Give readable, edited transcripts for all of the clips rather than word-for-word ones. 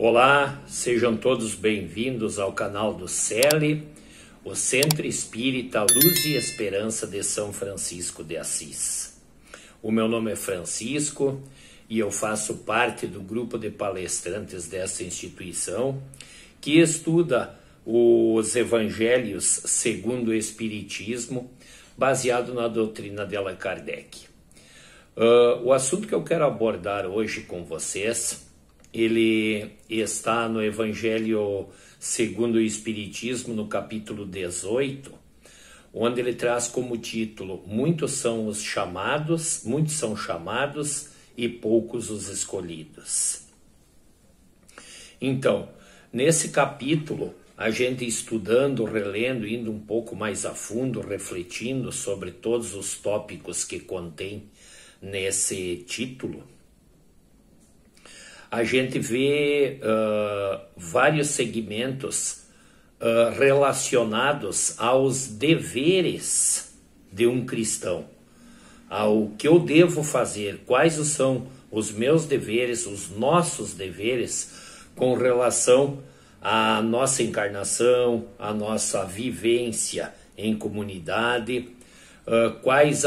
Olá, sejam todos bem-vindos ao canal do CELE, o Centro Espírita Luz e Esperança de São Francisco de Assis. O meu nome é Francisco e eu faço parte do grupo de palestrantes dessa instituição que estuda os Evangelhos segundo o Espiritismo, baseado na doutrina de Allan Kardec. O assunto que eu quero abordar hoje com vocês, ele está no Evangelho segundo o Espiritismo, no capítulo 18, onde ele traz como título: muitos são chamados e poucos os escolhidos. Então, nesse capítulo, a gente estudando, relendo, indo um pouco mais a fundo, refletindo sobre todos os tópicos que contém nesse título, a gente vê vários segmentos relacionados aos deveres de um cristão, ao que eu devo fazer, quais são os meus deveres, os nossos deveres com relação à nossa encarnação, à nossa vivência em comunidade, quais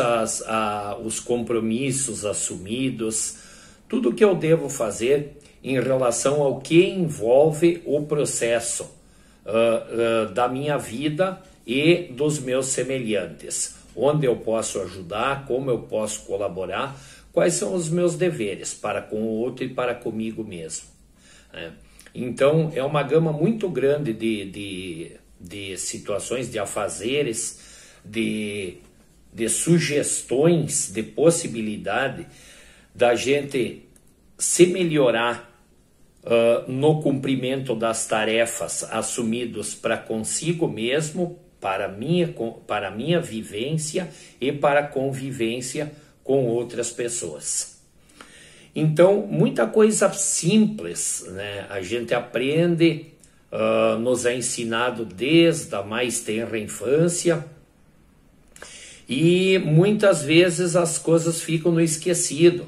os compromissos assumidos, tudo o que eu devo fazer em relação ao que envolve o processo da minha vida e dos meus semelhantes, onde eu posso ajudar, como eu posso colaborar, quais são os meus deveres para com o outro e para comigo mesmo. Então, é uma gama muito grande de situações, de afazeres, de sugestões, de possibilidade da gente se melhorar no cumprimento das tarefas assumidas para consigo mesmo, para a minha vivência e para a convivência com outras pessoas. Então, muita coisa simples, né? A gente aprende, nos é ensinado desde a mais tenra infância, e muitas vezes as coisas ficam no esquecido.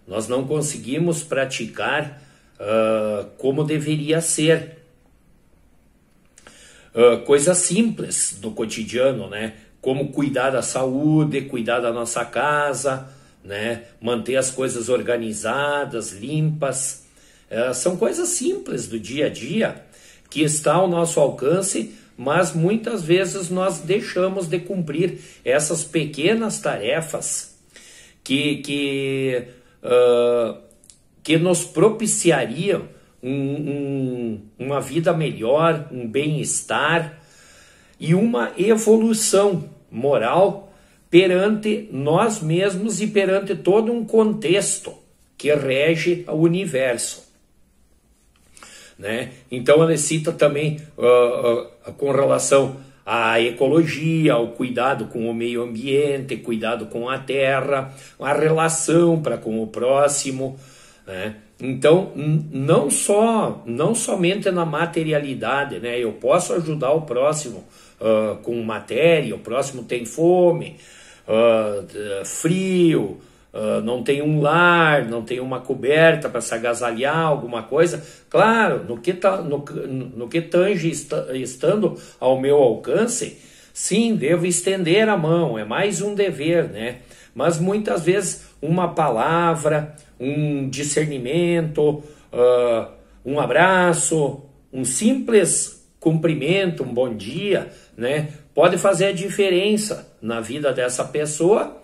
Nós não conseguimos praticar como deveria ser. Coisas simples do cotidiano, né? Como cuidar da saúde, cuidar da nossa casa, né? Manter as coisas organizadas, limpas. São coisas simples do dia a dia que está ao nosso alcance, mas muitas vezes nós deixamos de cumprir essas pequenas tarefas que nos propiciariam uma vida melhor, um bem-estar e uma evolução moral perante nós mesmos e perante todo um contexto que rege o universo. Né? Então ele cita também com relação à ecologia, ao cuidado com o meio ambiente, cuidado com a terra, a relação para com o próximo, né? Então não somente na materialidade, né? Eu posso ajudar o próximo com matéria, o próximo tem fome, frio, não tem um lar, não tem uma coberta para se agasalhar, alguma coisa. Claro, no que tange estando ao meu alcance, sim, devo estender a mão, é mais um dever, né? Mas muitas vezes uma palavra, um discernimento, um abraço, um simples cumprimento, um bom dia, né? Pode fazer a diferença na vida dessa pessoa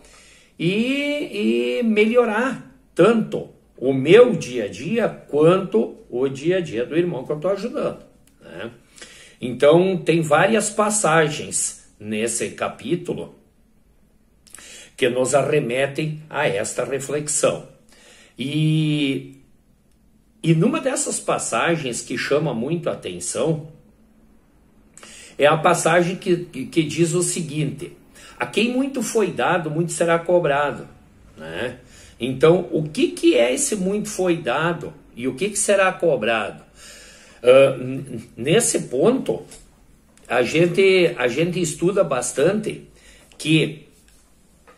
e melhorar tanto o meu dia a dia quanto o dia a dia do irmão que eu estou ajudando, né? Então tem várias passagens nesse capítulo que nos arremetem a esta reflexão. E numa dessas passagens que chama muito a atenção é a passagem que diz o seguinte: a quem muito foi dado, muito será cobrado, né? Então, o que é esse muito foi dado e o que será cobrado? Nesse ponto, a gente estuda bastante que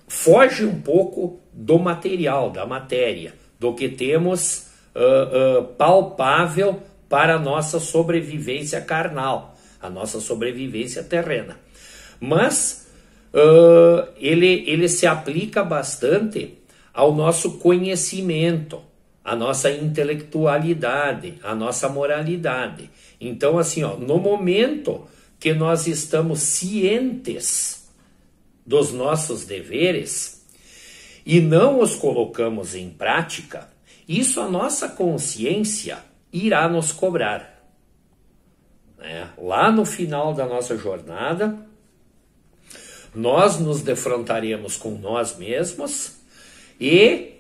foge um pouco do material, da matéria, do que temos palpável para a nossa sobrevivência carnal, a nossa sobrevivência terrena. Mas ele se aplica bastante ao nosso conhecimento, à nossa intelectualidade, à nossa moralidade. Então, assim, ó, no momento que nós estamos cientes dos nossos deveres e não os colocamos em prática, isso a nossa consciência irá nos cobrar. Lá no final da nossa jornada, nós nos defrontaremos com nós mesmos e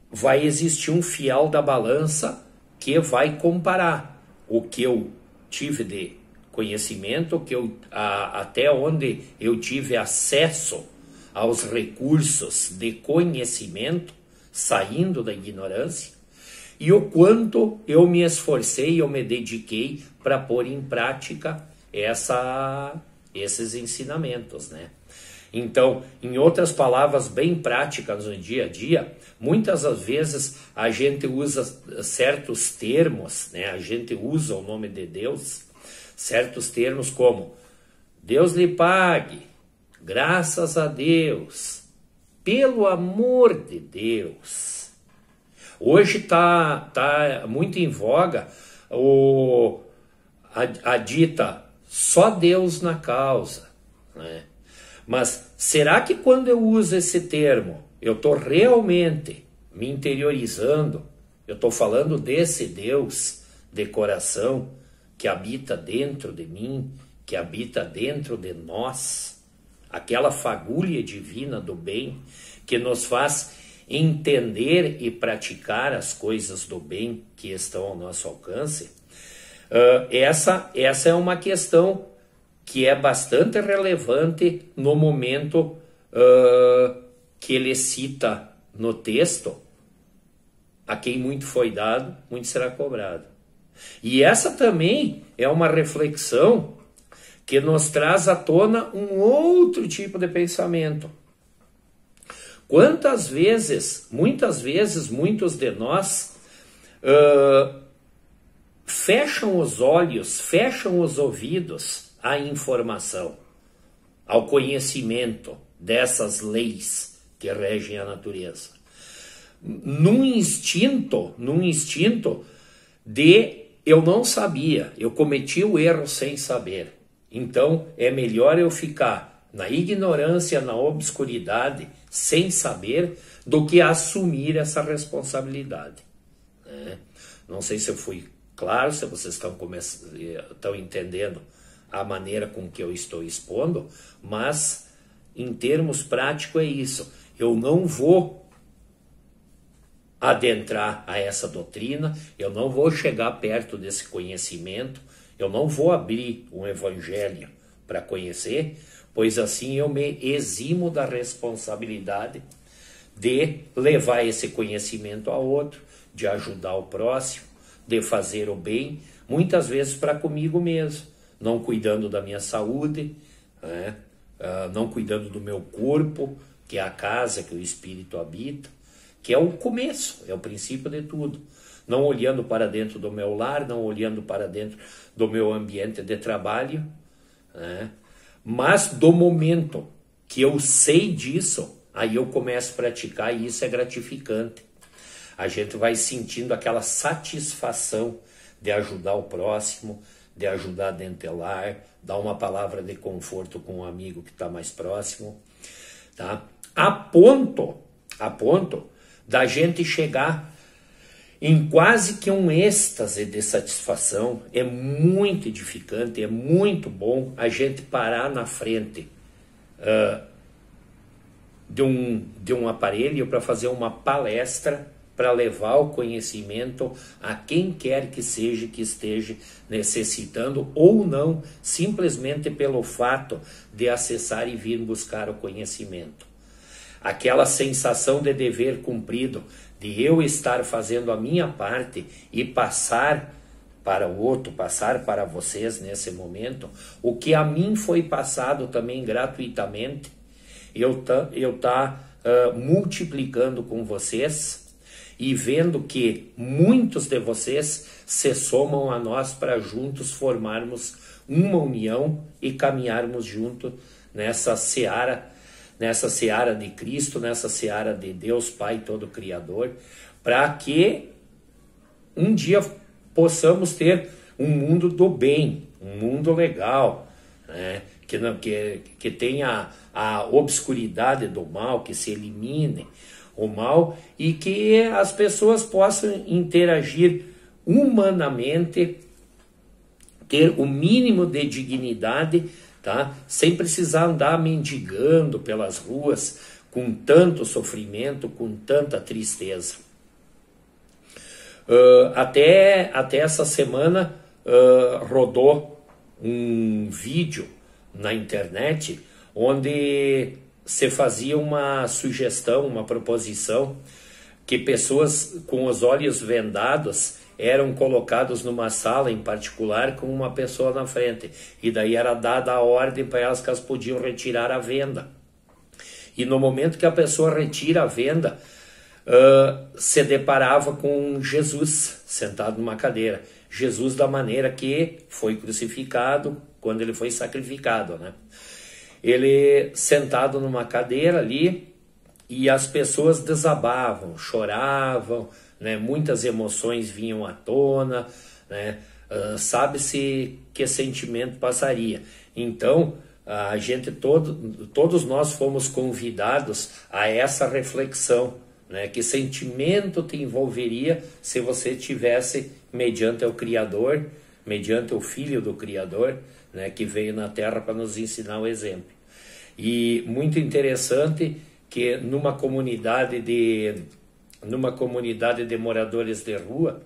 vai existir um fiel da balança que vai comparar o que eu tive de conhecimento, até onde eu tive acesso aos recursos de conhecimento, saindo da ignorância, e o quanto eu me esforcei, eu me dediquei para pôr em prática esses ensinamentos, né? Então, em outras palavras bem práticas no dia a dia, muitas das vezes a gente usa certos termos, né? A gente usa o nome de Deus, certos termos como Deus lhe pague, graças a Deus, pelo amor de Deus. Hoje tá muito em voga a dita só Deus na causa, né? Mas será que quando eu uso esse termo, eu estou realmente me interiorizando? Eu estou falando desse Deus de coração que habita dentro de mim, que habita dentro de nós, aquela fagulha divina do bem que nos faz entender e praticar as coisas do bem que estão ao nosso alcance? Essa é uma questão que é bastante relevante no momento que ele cita no texto: a quem muito foi dado, muito será cobrado. E essa também é uma reflexão que nos traz à tona um outro tipo de pensamento. Muitas vezes, muitos de nós fecham os olhos, fecham os ouvidos à informação, ao conhecimento dessas leis que regem a natureza. Num instinto de eu não sabia, eu cometi o erro sem saber. Então é melhor eu ficar na ignorância, na obscuridade, sem saber, do que assumir essa responsabilidade, né? Não sei se eu fui claro, se vocês estão entendendo a maneira com que eu estou expondo, mas em termos práticos é isso. Eu não vou adentrar a essa doutrina, eu não vou chegar perto desse conhecimento, eu não vou abrir um evangelho para conhecer, pois assim eu me eximo da responsabilidade de levar esse conhecimento a outro, de ajudar o próximo, de fazer o bem, muitas vezes para comigo mesmo, não cuidando da minha saúde, né? Não cuidando do meu corpo, que é a casa que o espírito habita, que é o começo, é o princípio de tudo. Não olhando para dentro do meu lar, não olhando para dentro do meu ambiente de trabalho, né? Mas do momento que eu sei disso, aí eu começo a praticar e isso é gratificante. A gente vai sentindo aquela satisfação de ajudar o próximo, de ajudar dentro do lar, dar uma palavra de conforto com um amigo que está mais próximo, tá? A ponto da gente chegar em quase que um êxtase de satisfação. É muito edificante, é muito bom a gente parar na frente de um aparelho para fazer uma palestra, para levar o conhecimento a quem quer que seja que esteja necessitando ou não, simplesmente pelo fato de acessar e vir buscar o conhecimento. Aquela sensação de dever cumprido, de eu estar fazendo a minha parte e passar para o outro, passar para vocês nesse momento, o que a mim foi passado também gratuitamente, eu tá multiplicando com vocês. e vendo que muitos de vocês se somam a nós para juntos formarmos uma união e caminharmos junto nessa seara de Cristo, nessa seara de Deus Pai Todo Criador, para que um dia possamos ter um mundo do bem, um mundo legal, né? Que tenha a obscuridade do mal, que se elimine o mal e que as pessoas possam interagir humanamente, ter o mínimo de dignidade, tá? Sem precisar andar mendigando pelas ruas com tanto sofrimento, com tanta tristeza. Até essa semana rodou um vídeo na internet onde se fazia uma sugestão, uma proposição que pessoas com os olhos vendados eram colocados numa sala em particular com uma pessoa na frente, e daí era dada a ordem para elas que elas podiam retirar a venda, e no momento que a pessoa retira a venda, se deparava com Jesus sentado numa cadeira, Jesus da maneira que foi crucificado, quando ele foi sacrificado, né? Ele sentado numa cadeira ali, e as pessoas desabavam, choravam, né? Muitas emoções vinham à tona, né? Sabe-se que sentimento passaria. Então, a gente todos nós fomos convidados a essa reflexão, né? Que sentimento te envolveria se você tivesse mediante o Criador, mediante o Filho do Criador, né? Que veio na Terra para nos ensinar o exemplo. E muito interessante que numa comunidade de moradores de rua,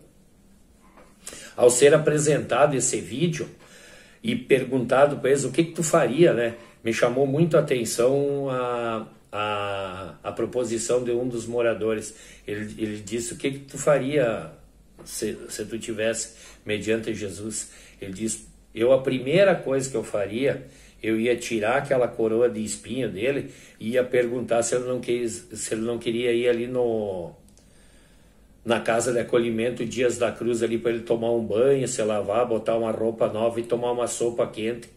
ao ser apresentado esse vídeo e perguntado para eles o que tu faria, né? Me chamou muito a atenção a proposição de um dos moradores. Ele disse: o que tu faria se tu tivesse mediante Jesus? Ele disse: a primeira coisa que eu faria, eu ia tirar aquela coroa de espinho dele e ia perguntar se ele não queria ir ali na casa de acolhimento Dias da Cruz ali para ele tomar um banho, se lavar, botar uma roupa nova e tomar uma sopa quente,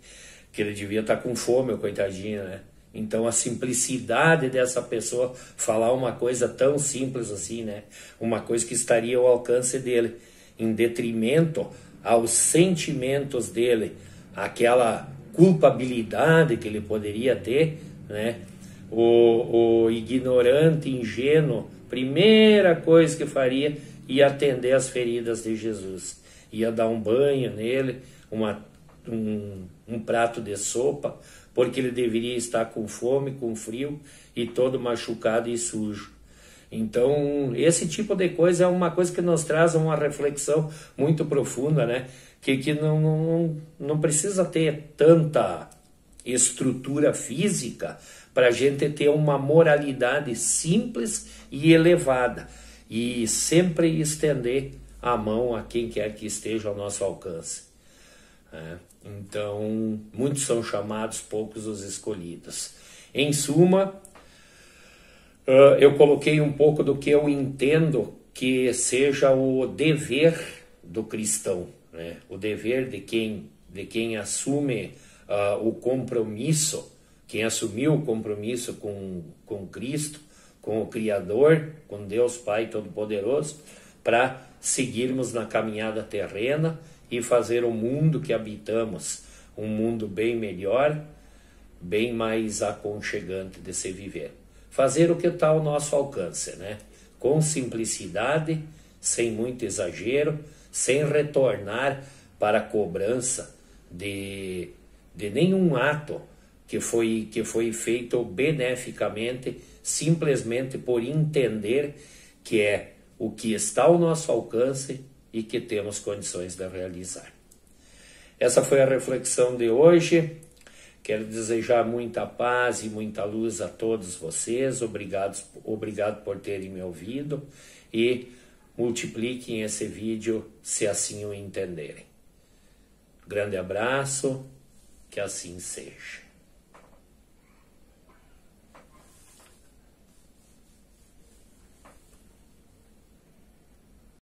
que ele devia estar com fome, o coitadinho, né? Então a simplicidade dessa pessoa falar uma coisa tão simples assim, né? Uma coisa que estaria ao alcance dele, em detrimento aos sentimentos dele, aquela culpabilidade que ele poderia ter, né? O ignorante, ingênuo, primeira coisa que faria, ia atender as feridas de Jesus, ia dar um banho nele, um prato de sopa, porque ele deveria estar com fome, com frio e todo machucado e sujo. Então, esse tipo de coisa é uma coisa que nos traz uma reflexão muito profunda, né? Que não precisa ter tanta estrutura física para a gente ter uma moralidade simples e elevada, e sempre estender a mão a quem quer que esteja ao nosso alcance. Então, muitos são chamados, poucos os escolhidos. Em suma, eu coloquei um pouco do que eu entendo que seja o dever do cristão, né? O dever de quem assume o compromisso, quem assumiu o compromisso com Cristo, com o Criador, com Deus Pai Todo-Poderoso, para seguirmos na caminhada terrena e fazer o mundo que habitamos um mundo bem melhor, bem mais aconchegante de se viver. Fazer o que está ao nosso alcance, né? Com simplicidade, sem muito exagero, sem retornar para a cobrança de nenhum ato que foi feito beneficamente, simplesmente por entender que é o que está ao nosso alcance e que temos condições de realizar. Essa foi a reflexão de hoje. Quero desejar muita paz e muita luz a todos vocês. Obrigado por terem me ouvido, e multipliquem esse vídeo se assim o entenderem. Grande abraço, que assim seja.